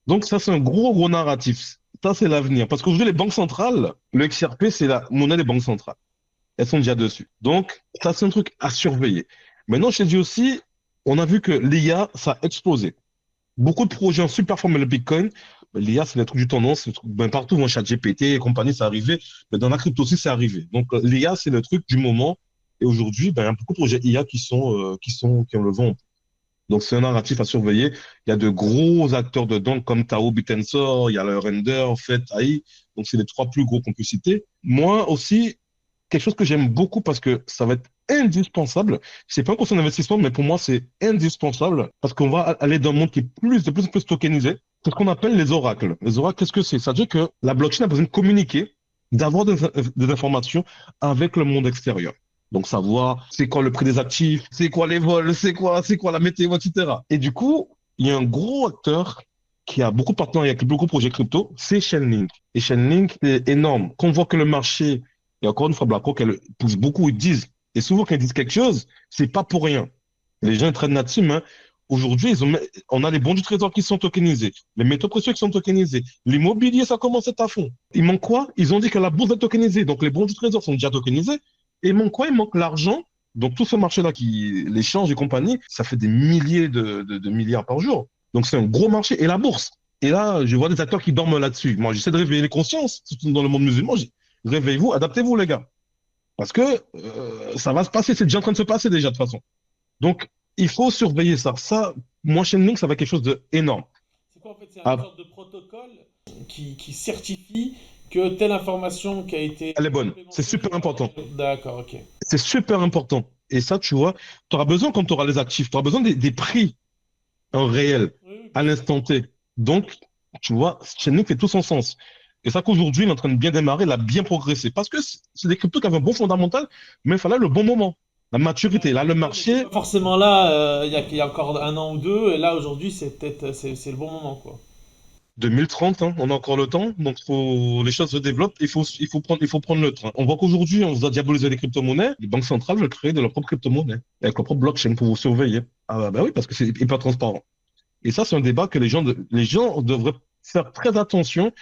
Donc ça, c'est un gros narratif. Ça, c'est l'avenir. Parce qu'aujourd'hui, les banques centrales, le XRP, c'est la monnaie des banques centrales. Elles sont déjà dessus. Donc, ça, c'est un truc à surveiller. Maintenant, je t'ai dit aussi, on a vu que l'IA, ça a explosé. Beaucoup de projets ont su performer le Bitcoin. L'IA, c'est le truc du tendance. Ben, partout, moi, ChatGPT et compagnie, c'est arrivé. Mais dans la crypto aussi, c'est arrivé. Donc, l'IA, c'est le truc du moment. Et aujourd'hui, ben, il y a beaucoup de projets IA qui ont le vent. Donc, c'est un narratif à surveiller. Il y a de gros acteurs dedans, comme Tao Bitensor, il y a le Render, Fed, AI. Donc, c'est les trois plus gros qu'on peut citer. Moi aussi, quelque chose que j'aime beaucoup parce que ça va être indispensable. C'est pas un conseil d'investissement, mais pour moi, c'est indispensable parce qu'on va aller dans un monde qui est de plus en plus tokenisé. C'est ce qu'on appelle les oracles. Les oracles, qu'est-ce que c'est? Ça veut dire que la blockchain a besoin de communiquer, d'avoir des informations avec le monde extérieur. Donc, savoir c'est quoi le prix des actifs, c'est quoi les vols, c'est quoi la météo, etc. Et du coup, il y a un gros acteur qui a beaucoup de partenariats avec beaucoup de projets crypto, c'est Chainlink. Et Chainlink est énorme. Quand on voit que le marché, et encore une fois, BlackRock, elle pousse beaucoup, ils disent, et souvent quand ils disent quelque chose, c'est pas pour rien. Les gens ils traînent là-dessus, mais aujourd'hui, on a les bons du trésor qui sont tokenisés, les métaux précieux qui sont tokenisés, l'immobilier, ça commence à être à fond. Il manque quoi? Ils ont dit que la bourse est tokenisée, donc les bons du trésor sont déjà tokenisés. Et il manque quoi? Il manque l'argent. Donc tout ce marché-là, l'échange et compagnie, ça fait des milliers de milliards par jour. Donc c'est un gros marché. Et la bourse. Et là, je vois des acteurs qui dorment là-dessus. Moi, j'essaie de réveiller les consciences, surtout dans le monde musulman. Réveillez-vous, adaptez-vous, les gars. Parce que ça va se passer, c'est déjà en train de se passer déjà de toute façon. Donc, il faut surveiller ça. Ça, moi, Chainlink, ça va être quelque chose d'énorme. C'est quoi en fait? C'est une Ah, sorte de protocole qui certifie que telle information qui a été elle est bonne. C'est implémentée super est important. réelle. D'accord, ok. C'est super important. Et ça, tu vois, tu auras besoin quand tu auras les actifs, tu auras besoin des prix en réel, Oui, oui, à bien sûr. l'instant T. Donc, tu vois, Chainlink fait tout son sens. Et ça qu'aujourd'hui, il est en train de bien démarrer, il a bien progressé. Parce que c'est des cryptos qui avaient un bon fondamental, mais il fallait le bon moment, la maturité. Là, le Ouais, mais c'est marché, pas forcément là, il y a encore un an ou deux, et là aujourd'hui c'est peut-être c'est le bon moment quoi. 2030, hein, on a encore le temps, donc les choses se développent, il faut prendre le train. On voit qu'aujourd'hui, on doit diaboliser les crypto-monnaies, les banques centrales veulent créer de leur propre crypto-monnaie, avec leur propre blockchain pour vous surveiller. Ah bah oui, parce que c'est hyper transparent. Et ça, c'est un débat que les gens devraient faire très attention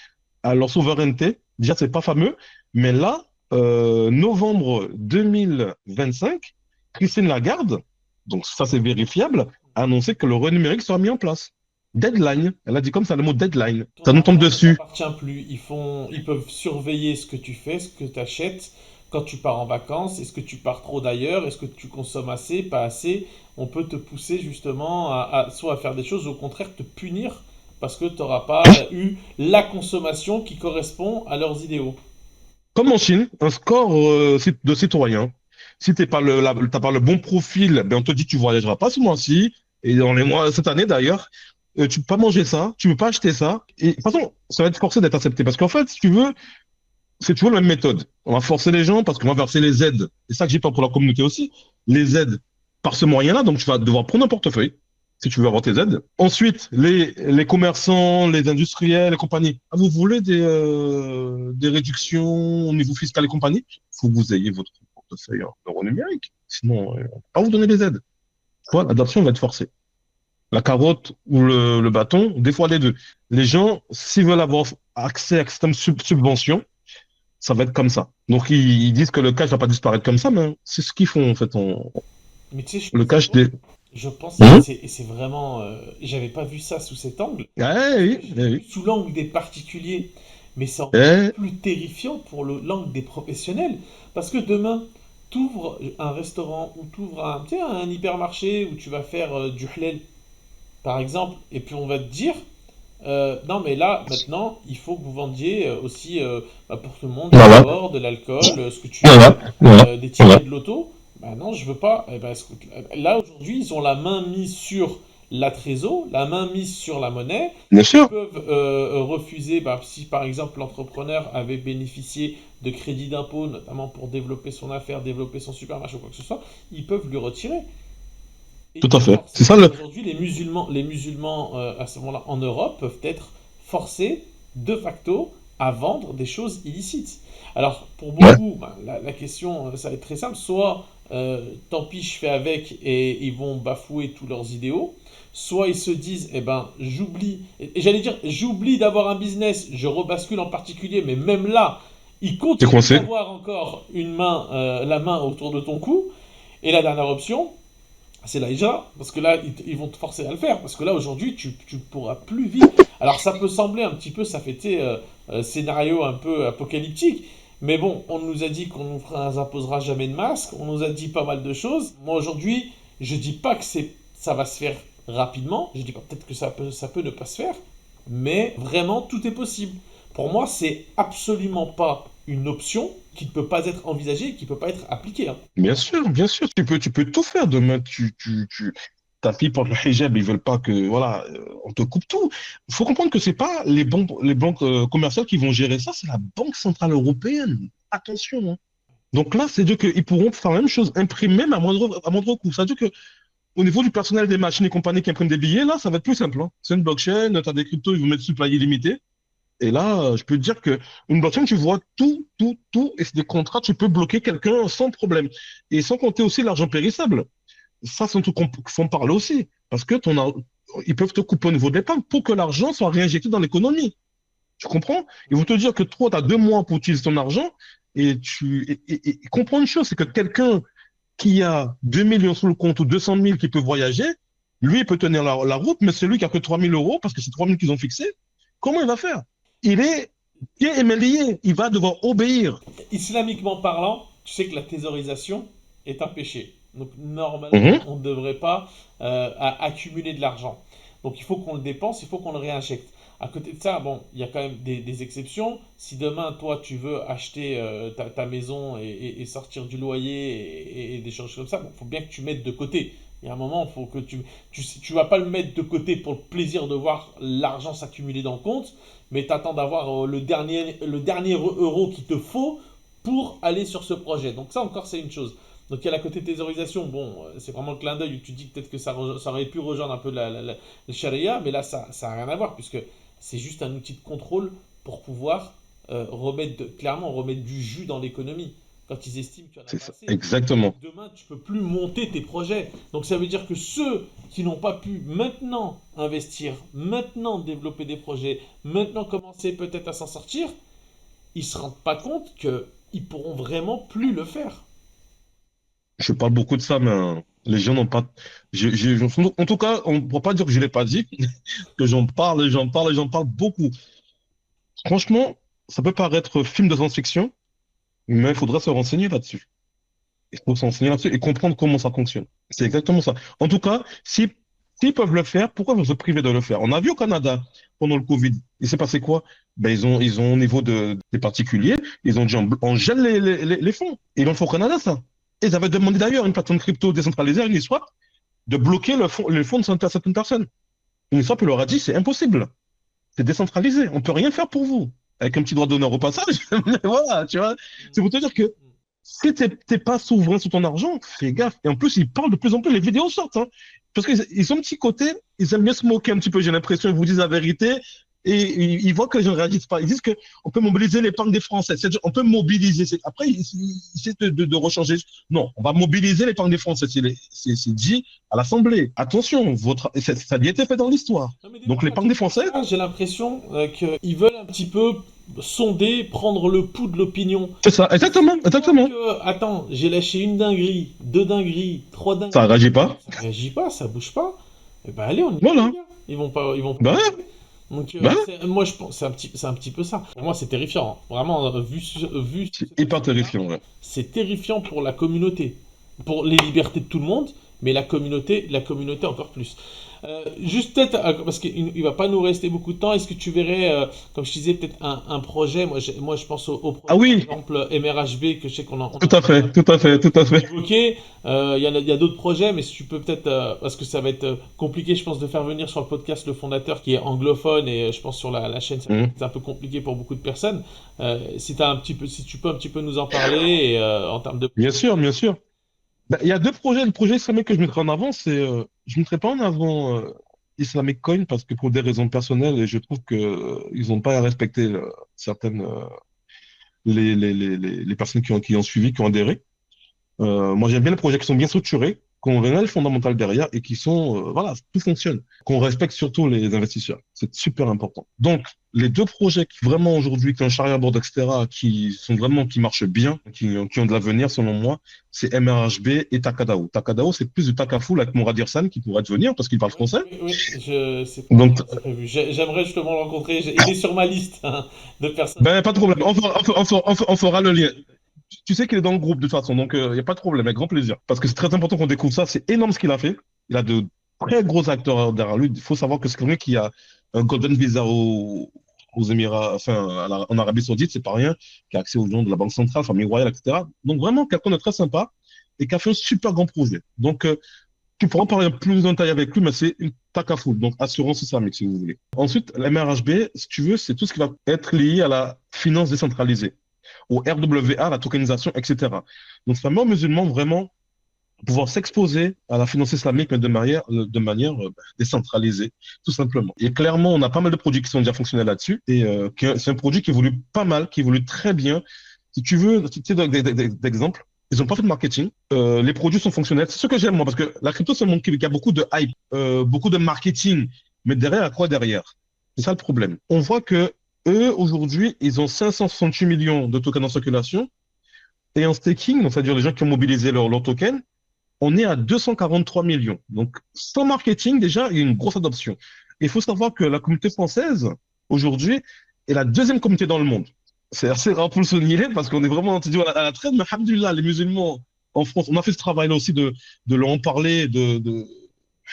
à leur souveraineté. Déjà, c'est pas fameux, mais là, novembre 2025, Christine Lagarde, donc ça c'est vérifiable, a annoncé que l'euro numérique sera mis en place. Deadline. Elle a dit comme ça le mot deadline. Ton Ça nous tombe argent ne dessus. t'appartient plus. Ils peuvent surveiller ce que tu fais, ce que tu achètes, quand tu pars en vacances. Est-ce que tu pars trop d'ailleurs? Est-ce que tu consommes assez, pas assez? On peut te pousser justement soit à faire des choses, ou au contraire te punir parce que tu n'auras pas eu la consommation qui correspond à leurs idéaux. Comme en Chine, un score de citoyen. Si t'as pas le bon profil, ben on te dit tu voyageras pas ce mois-ci et dans les mois cette année d'ailleurs, tu peux pas manger ça, tu peux pas acheter ça. Et de toute façon, ça va être forcé d'être accepté parce qu'en fait, si tu veux, c'est toujours la même méthode. On va forcer les gens parce qu'on va verser les aides. C'est ça que j'ai peur pour la communauté aussi. Les aides par ce moyen-là, donc tu vas devoir prendre un portefeuille si tu veux avoir tes aides. Ensuite, les commerçants, les industriels, les compagnies. Ah, vous voulez des réductions au niveau fiscal et compagnie? Il faut que vous ayez votre portefeuille en euros numériques. Sinon, on ne peut pas vous donner les aides. Quoi, l'adoption va être forcée. La carotte ou le bâton, des fois les deux. Les gens, s'ils veulent avoir accès à certaines subventions, ça va être comme ça. Donc ils disent que le cash va pas disparaître comme ça, mais c'est ce qu'ils font en fait. Mais tu sais, je Le pense cash quoi? des. Je pense, Mhm. et c'est vraiment, j'avais pas vu ça sous cet angle, Eh parce que oui, je eh l'ai vu oui. sous l'angle des particuliers, mais c'est encore Eh, plus terrifiant pour l'angle des professionnels, parce que demain, tu ouvres un restaurant ou tu ouvres un, tu sais, un hypermarché où tu vas faire du halal, par exemple, et puis on va te dire, non mais là, maintenant, il faut que vous vendiez aussi bah, pour tout le monde du voilà, sport, de l'alcool, ce que tu voilà, veux, voilà, des voilà. tickets de loto. Bah non, je veux pas. Eh ben, là, aujourd'hui, ils ont la main mise sur la trésor, la main mise sur la monnaie. Bien Ils sûr, peuvent refuser, bah, si par exemple l'entrepreneur avait bénéficié de crédits d'impôt, notamment pour développer son affaire, développer son supermarché ou quoi que ce soit, ils peuvent lui retirer. tout Et à fait. C'est ça forcément, le. aujourd'hui, les musulmans à ce moment-là en Europe peuvent être forcés de facto à vendre des choses illicites. Alors, pour Ouais, beaucoup, ben, la question, ça va être très simple. Soit, tant pis, je fais avec et ils vont bafouer tous leurs idéaux. Soit ils se disent, eh ben, j'oublie, et j'allais dire, j'oublie d'avoir un business, je rebascule en particulier, mais même là, ils t'es continuent coincé. d'avoir encore une main, la main autour de ton cou. Et la dernière option, c'est la hijra, parce que là, ils vont te forcer à le faire, parce que là, aujourd'hui, tu pourras plus vivre. Alors, ça peut sembler un petit peu, ça fait scénario un peu apocalyptique, mais bon, on nous a dit qu'on nous imposera jamais de masque, on nous a dit pas mal de choses. Moi, aujourd'hui, je dis pas que ça va se faire rapidement, je dis pas peut-être que ça peut ne pas se faire, mais vraiment, tout est possible. Pour moi, c'est absolument pas une option qui ne peut pas être envisagée et qui ne peut pas être appliquée, hein. Bien sûr, bien sûr. Tu peux tout faire demain. Ta fille porte le hijab, ils veulent pas que, voilà, on te coupe tout. Il faut comprendre que c'est pas les banques commerciales qui vont gérer ça, c'est la Banque Centrale Européenne. Attention, hein. Donc là, c'est-à-dire qu'ils pourront faire la même chose, imprimer même à moindre coût. C'est-à-dire que au niveau du personnel des machines et compagnies qui impriment des billets, là, ça va être plus simple, hein. C'est une blockchain, tu as des cryptos, ils vont mettre supply illimité. Et là, je peux te dire que une blockchain, tu vois tout, tout, tout, et c'est des contrats, tu peux bloquer quelqu'un sans problème. Et sans compter aussi l'argent périssable. Ça, c'est un truc qu'il faut en parler aussi. Parce que ils peuvent te couper au niveau de l'épargne pour que l'argent soit réinjecté dans l'économie. Tu comprends? Ils vont te dire que toi, tu as 2 mois pour utiliser ton argent. Et comprends une chose, c'est que quelqu'un qui a 2 millions sur le compte ou 200 000 qui peut voyager, lui, il peut tenir la route, mais celui qui a que 3 000 euros, parce que c'est 3 000 qu'ils ont fixé, comment il va faire? Il est pied et main lié. Il va devoir obéir. Islamiquement parlant, tu sais que la thésaurisation est un péché. Donc normalement, Mhm. on ne devrait pas accumuler de l'argent. Donc il faut qu'on le dépense, il faut qu'on le réinjecte. À côté de ça, bon, il y a quand même des exceptions. Si demain, toi, tu veux acheter ta maison et sortir du loyer et des choses comme ça, il faut bien que tu mettes de côté. Il y a un moment, il faut que tu vas pas le mettre de côté pour le plaisir de voir l'argent s'accumuler dans le compte, mais tu attends d'avoir le dernier euro qu'il te faut pour aller sur ce projet. Donc ça encore, c'est une chose. Donc il y a la côté thésaurisation, bon, c'est vraiment le clin d'œil où tu dis peut-être que ça aurait pu rejoindre un peu le charia, mais là, ça n'a rien à voir, puisque c'est juste un outil de contrôle pour pouvoir clairement remettre du jus dans l'économie. Quand ils estiment qu'il y en a C'est pas ça. assez. Et Exactement. que demain, tu peux plus monter tes projets. Donc ça veut dire que ceux qui n'ont pas pu maintenant investir, maintenant développer des projets, maintenant commencer peut-être à s'en sortir, ils se rendent pas compte qu'ils pourront vraiment plus le faire. Je parle beaucoup de ça, mais Les gens n'ont pas. En tout cas, on ne pourra pas dire que je ne l'ai pas dit, que j'en parle, j'en parle, j'en parle beaucoup. Franchement, ça peut paraître film de science-fiction, mais il faudra se renseigner là-dessus. Il faut s'enseigner là-dessus et comprendre comment ça fonctionne. C'est exactement ça. En tout cas, si, s'ils peuvent le faire, pourquoi vous se priver de le faire? On a vu au Canada, pendant le Covid, il s'est passé quoi? Ben, ils ont au niveau des particuliers, ils ont dit on gèle les fonds. Ils l'ont fait au Canada, ça. Et ils avaient demandé d'ailleurs à une plateforme crypto décentralisée, à Uniswap, de bloquer le fonds de certaines personnes. Uniswap leur a dit c'est impossible. C'est décentralisé. On peut rien faire pour vous. Avec un petit droit d'honneur au passage. Mais voilà, tu vois. C'est pour te dire que si t'es pas souverain sur ton argent, fais gaffe. Et en plus, ils parlent de plus en plus, les vidéos sortent, hein. Parce qu'ils ont un petit côté, ils aiment bien se moquer un petit peu, j'ai l'impression, ils vous disent la vérité. Et ils voient que les gens ne réagissent pas. Ils disent qu'on peut mobiliser l'épargne des Français. C'est-à-dire, on peut mobiliser. Après, ils essaient de rechanger. Non, on va mobiliser l'épargne des Français. C'est dit à l'Assemblée. Attention, ça a été fait dans l'histoire. Non, mais des Donc, fois, quand l'épargne ils des font Français, ça, j'ai l'impression qu'ils veulent un petit peu sonder, prendre le pouls de l'opinion. c'est ça. Exactement, S'ils voient exactement. que, attends, j'ai lâché une dinguerie, deux dingueries, trois Ça ne dingueries, réagit pas. ça réagit pas, ça bouge pas, et ben allez, on y va, les Voilà. gars. Ils vont pas Ben, bouger. Donc, ben, moi, je pense, c'est un petit peu ça. Pour moi, c'est terrifiant, hein. Vraiment, vu sous c'est cet hyper aspect-là, terrifiant, ouais. c'est terrifiant pour la communauté, pour les libertés de tout le monde, mais la communauté encore plus. Juste peut-être, parce qu'il ne va pas nous rester beaucoup de temps, est-ce que tu verrais, comme je disais, peut-être un projet, moi je pense au Ah projet par oui, exemple MRHB, que je sais on tout a à fait, tout à fait, tout à fait. évoqué. Il y a d'autres projets, mais si tu peux peut-être, parce que ça va être compliqué, je pense, de faire venir sur le podcast le fondateur qui est anglophone, et je pense sur la chaîne, ça va Mhm. être un peu compliqué pour beaucoup de personnes. Si, si tu peux un petit peu nous en parler, et, en termes de Bien projet. sûr, bien sûr. Ben, il y a deux projets. Le projet islamique que je mettrai en avant, je ne mettrai pas en avant Islamic Coin parce que pour des raisons personnelles, et je trouve que ils n'ont pas respecté certaines les personnes qui ont suivi, qui ont adhéré. Moi, j'aime bien les projets qui sont bien structurés, qui ont un réel fondamental derrière et qui sont, voilà, tout fonctionne. Qu'on respecte surtout les investisseurs. C'est super important. Donc, les deux projets qui vraiment aujourd'hui, qui ont un Sharia board, etc., qui marchent bien, qui ont de l'avenir, selon moi, c'est MRHB et Takadao. Takadao, c'est plus du Takaful avec Mourad Irsan qui pourrait devenir parce qu'il parle Oui, français. oui, oui, Donc, c'est prévu. J'aimerais justement le rencontrer. Il est sur ma liste, hein, de personnes. ben, pas de problème. On fera le lien. Tu sais qu'il est dans le groupe de toute façon, donc il n'y a pas de problème, avec grand plaisir. Parce que c'est très important qu'on découvre ça. C'est énorme ce qu'il a fait. Il a de très gros acteurs derrière lui. Il faut savoir que c'est quelqu'un qui a un Golden Visa aux Émirats, enfin, en Arabie Saoudite, c'est pas rien, qui a accès aux gens de la Banque centrale, famille royale, etc. Donc vraiment quelqu'un de très sympa et qui a fait un super grand projet. Donc tu pourras en parler plus en détail avec lui, mais c'est une tacafoule, donc assurance islamique si vous voulez. Ensuite, la MRHB, si tu veux, c'est tout ce qui va être lié à la finance décentralisée au RWA, la tokenisation, etc. Donc, ça permet aux musulmans vraiment pouvoir s'exposer à la finance islamique, mais de manière décentralisée, tout simplement. Et clairement, on a pas mal de produits qui sont déjà fonctionnels là-dessus, et c'est un produit qui évolue pas mal, qui évolue très bien. Si tu veux, tu sais, d'exemple, ils n'ont pas fait de marketing. Les produits sont fonctionnels. C'est ce que j'aime, moi, parce que la crypto, c'est un monde qui a beaucoup de hype, beaucoup de marketing. Mais derrière, à quoi derrière? C'est ça le problème. On voit que eux, aujourd'hui, ils ont 568 millions de tokens en circulation. Et en staking, donc c'est-à-dire les gens qui ont mobilisé leur token, on est à 243 millions. Donc, sans marketing, déjà, il y a une grosse adoption. Il faut savoir que la communauté française, aujourd'hui, est la deuxième communauté dans le monde. C'est assez rare pour le souligner parce qu'on est vraiment à la traîne, mais alhamdoulilah, les musulmans en France, on a fait ce travail-là aussi de leur en parler,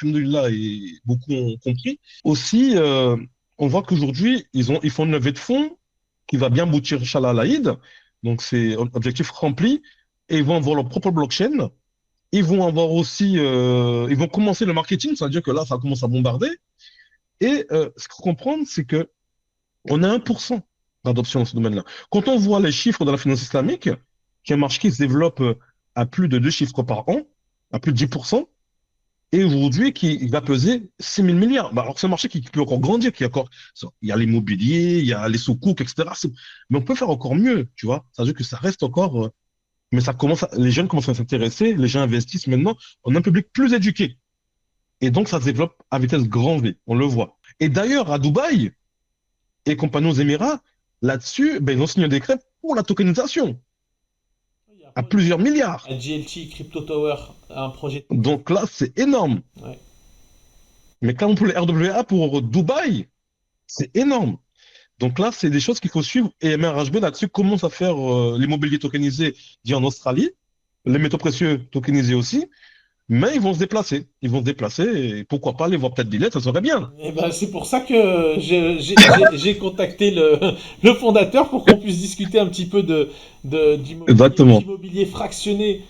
alhamdoulilah, et beaucoup ont compris. Aussi, on voit qu'aujourd'hui, ils font une levée de fonds qui va bien aboutir, Inch'Allah, à l'Aïd. Donc, c'est un objectif rempli. Et ils vont avoir leur propre blockchain. Ils vont avoir aussi, ils vont commencer le marketing, c'est-à-dire que là, ça commence à bombarder. Et ce qu'il faut comprendre, c'est que on a 1% d'adoption dans ce domaine-là. Quand on voit les chiffres de la finance islamique, qui est un marché qui se développe à plus de 2 chiffres par an, à plus de 10%, et aujourd'hui qui va peser 6 000 milliards. Bah, alors c'est un marché qui peut encore grandir, il y a l'immobilier, il y a les sous-coucs, etc. Mais on peut faire encore mieux, tu vois. Ça veut dire que ça reste encore, mais les jeunes commencent à s'intéresser, les gens investissent maintenant, on a un public plus éduqué. Et donc, ça se développe à vitesse grand V, on le voit. Et d'ailleurs, à Dubaï et compagnie aux Émirats, là-dessus, ben, ils ont signé un décret pour la tokenisation. à plusieurs milliards. à GLT Crypto Tower, un projet. Donc là, c'est énorme. Ouais. Mais quand pour les RWA pour Dubaï, c'est énorme. Donc là, c'est des choses qu'il faut suivre. Et MRHB là-dessus commence à faire l'immobilier tokenisé dit en Australie, les métaux précieux tokenisés aussi. Mais ils vont se déplacer. Ils vont se déplacer et pourquoi pas les voir peut-être billets, ça serait bien. Et ben, c'est pour ça que j'ai contacté le fondateur pour qu'on puisse discuter un petit peu Exactement. d'immobilier fractionné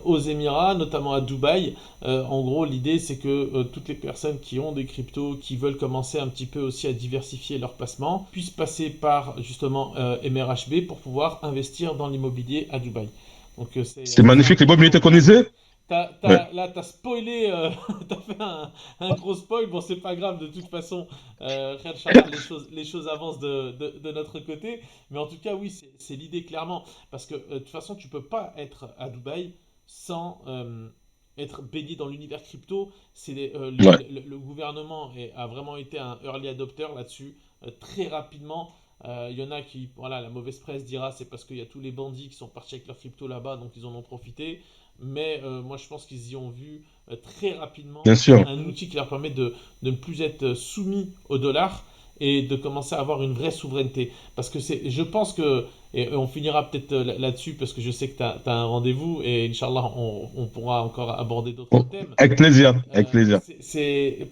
aux Émirats, notamment à Dubaï. En gros, l'idée, c'est que toutes les personnes qui ont des cryptos, qui veulent commencer un petit peu aussi à diversifier leurs placements, puissent passer par justement MRHB pour pouvoir investir dans l'immobilier à Dubaï. Donc C'est c'est magnifique. Les important mobilités pour moi. tokenisées? Ouais. Là, t'as spoilé, t'as fait un gros spoil. Bon, c'est pas grave, de toute façon, Khair Inch'Allah, les choses avancent de notre côté. Mais en tout cas, oui, c'est l'idée clairement. Parce que de toute façon, tu peux pas être à Dubaï sans être baigné dans l'univers crypto. Ouais. Le gouvernement a vraiment été un early adopter là-dessus. Très rapidement, il y en a qui, voilà, la mauvaise presse dira c'est parce qu'il y a tous les bandits qui sont partis avec leur crypto là-bas, donc ils en ont profité. Mais moi, je pense qu'ils y ont vu très rapidement Bien sûr. un outil qui leur permet de ne plus être soumis au dollar et de commencer à avoir une vraie souveraineté. Parce que je pense que, et on finira peut-être là-dessus, parce que je sais que tu as un rendez-vous, et Inch'Allah, on pourra encore aborder d'autres Bon, thèmes. avec plaisir. Avec plaisir.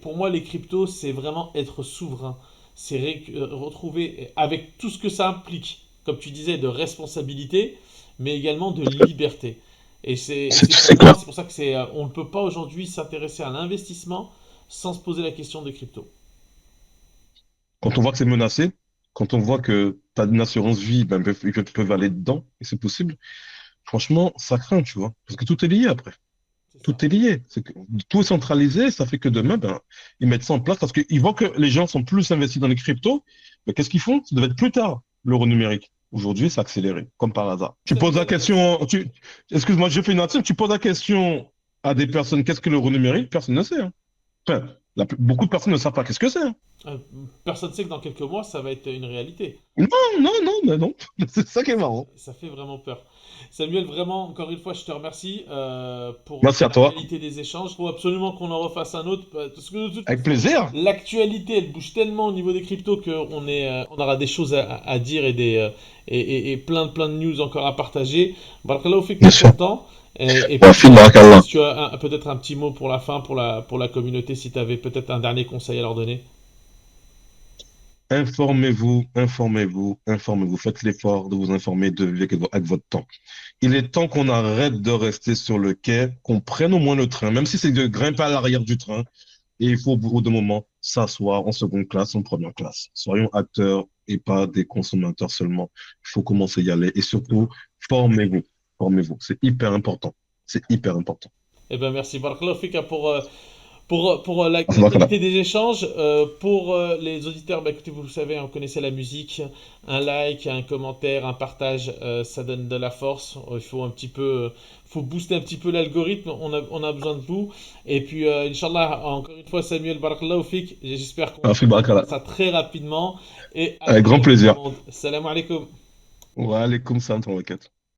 Pour moi, les cryptos, c'est vraiment être souverain. C'est retrouver, avec tout ce que ça implique, comme tu disais, de responsabilité, mais également de liberté. C'est Pour moi, clair. c'est pour ça que on ne peut pas aujourd'hui s'intéresser à l'investissement sans se poser la question des cryptos. Quand on voit que c'est menacé, quand on voit que tu as une assurance vie, ben, ils peuvent aller dedans, et c'est possible. Franchement, ça craint, tu vois. Parce que tout est lié après. C'est ça. Tout est lié. Tout est centralisé, ça fait que demain, ben, ils mettent ça en place parce qu'ils voient que les gens sont plus investis dans les cryptos. Mais qu'est-ce qu'ils font? Ça devait être plus tard, l'euro numérique. Aujourd'hui, c'est accéléré, comme par hasard. Tu poses la Samuel, question, excuse-moi, je fais une intime, tu poses la question à des personnes, qu'est-ce que l'euro numérique? Personne ne sait, hein. Enfin, beaucoup de personnes ne savent pas qu'est-ce que c'est, hein. euh, personne ne sait que dans quelques mois, ça va être une réalité. Non, non, non, mais non. C'est ça qui est marrant. Ça fait vraiment peur. Samuel, vraiment, encore une fois, je te remercie Merci à la toi. qualité des échanges. Il faut absolument qu'on en refasse un autre, parce que de toute Avec façon, plaisir. l'actualité, elle bouge tellement au niveau des cryptos on aura des choses à dire et plein de news encore à partager. Barakallahu fik Bien pour ton sûr. temps. Wa Puis, fil barakallah. si tu as peut-être un petit mot pour la fin, pour la communauté, si tu avais peut-être un dernier conseil à leur donner. Informez-vous, informez-vous, informez-vous. Faites l'effort de vous informer avec votre temps. Il est temps qu'on arrête de rester sur le quai, qu'on prenne au moins le train, même si c'est de grimper à l'arrière du train. Et il faut au bout de moment s'asseoir en seconde classe, en première classe. Soyons acteurs et pas des consommateurs seulement. Il faut commencer à y aller. Et surtout, formez-vous. Formez-vous. C'est hyper important. C'est hyper important. Eh ben merci Barakallahu fik pour la Barakallah. qualité des échanges. Pour les auditeurs, bah, écoutez, vous le savez, on connaissait la musique. Un like, un commentaire, un partage, ça donne de la force. Il faut un petit peu, faut booster un petit peu l'algorithme. On a besoin de vous. Et puis, Inch'Allah, encore une fois, Samuel Barakallahu fik. J'espère Wa fil qu'on fera barakallah. ça très rapidement. Et à Avec très grand bientôt tout le plaisir. monde. Salam alaikum. Wa alaikum salam wa barakatuh.